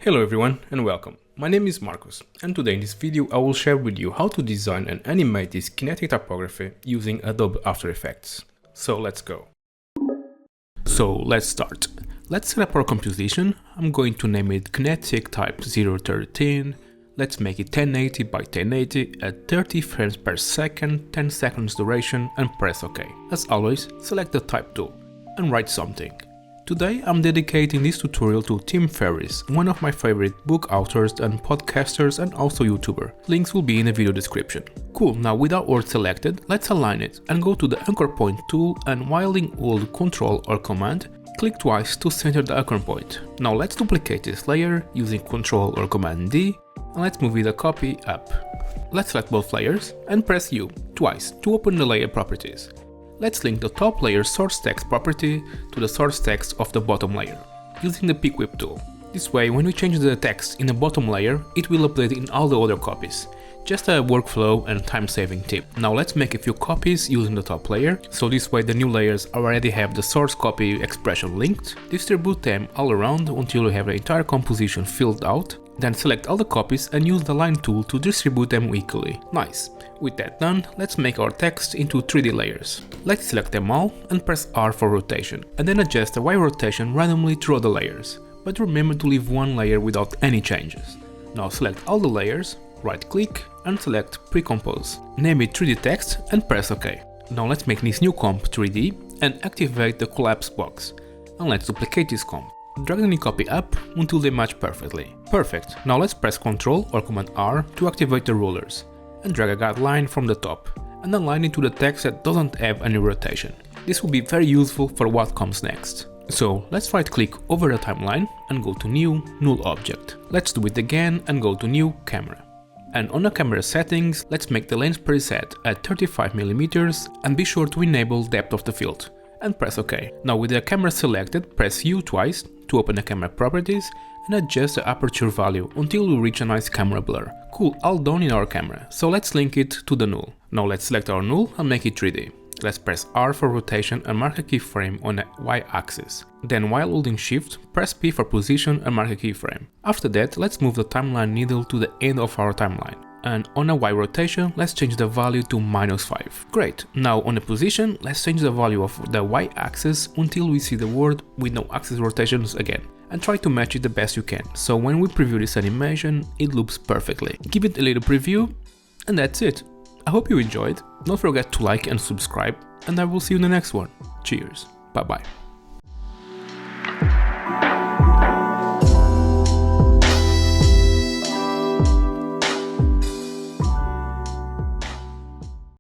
Hello everyone and welcome. My name is Marcos and today in this video I will share with you how to design and animate this kinetic typography using Adobe After Effects. So let's go. So let's start. Let's set up our composition. I'm going to name it Kinetic Type 013. Let's make it 1080 by 1080 at 30 frames per second, 10 seconds duration, and press OK. As always, select the type tool and write something. Today I'm dedicating this tutorial to Tim Ferriss, one of my favorite book authors and podcasters and also YouTuber. Links will be in the video description. Cool, now with our word selected, let's align it and go to the anchor point tool and while hold Ctrl or Command, click twice to center the anchor point. Now let's duplicate this layer using Ctrl or Command D and let's move it a copy up. Let's select both layers and press U twice to open the layer properties. Let's link the top layer source text property to the source text of the bottom layer, using the Pick Whip tool. This way, when we change the text in the bottom layer, it will update in all the other copies. Just a workflow and time-saving tip. Now let's make a few copies using the top layer, so this way the new layers already have the source copy expression linked. Distribute them all around until you have the entire composition filled out. Then select all the copies and use the line tool to distribute them equally. Nice! With that done, let's make our text into 3D layers. Let's select them all and press R for rotation, and then adjust the Y rotation randomly through the layers. But remember to leave one layer without any changes. Now select all the layers, right click and select Pre-Compose. Name it 3D Text and press OK. Now let's make this new comp 3D and activate the collapse box. And let's duplicate this comp. Drag the new copy up until they match perfectly. Perfect. Now let's press Ctrl or Command R to activate the rulers and drag a guideline from the top and align it to the text that doesn't have any rotation. This will be very useful for what comes next. So let's right click over the timeline and go to New, Null Object. Let's do it again and go to New, Camera. And on the camera settings, let's make the lens preset at 35mm and be sure to enable depth of the field. And press OK. Now with the camera selected, press U twice to open the camera properties and adjust the aperture value until we reach a nice camera blur. Cool, all done in our camera, so let's link it to the null. Now let's select our null and make it 3D. Let's press R for rotation and mark a keyframe on the Y axis. Then while holding Shift, press P for position and mark a keyframe. After that, let's move the timeline needle to the end of our timeline. And on a Y rotation, let's change the value to -5. Great, now on the position, let's change the value of the Y axis until we see the word with no axis rotations again. And try to match it the best you can, so when we preview this animation, it loops perfectly. Give it a little preview, and that's it. I hope you enjoyed, don't forget to like and subscribe, and I will see you in the next one. Cheers, bye bye.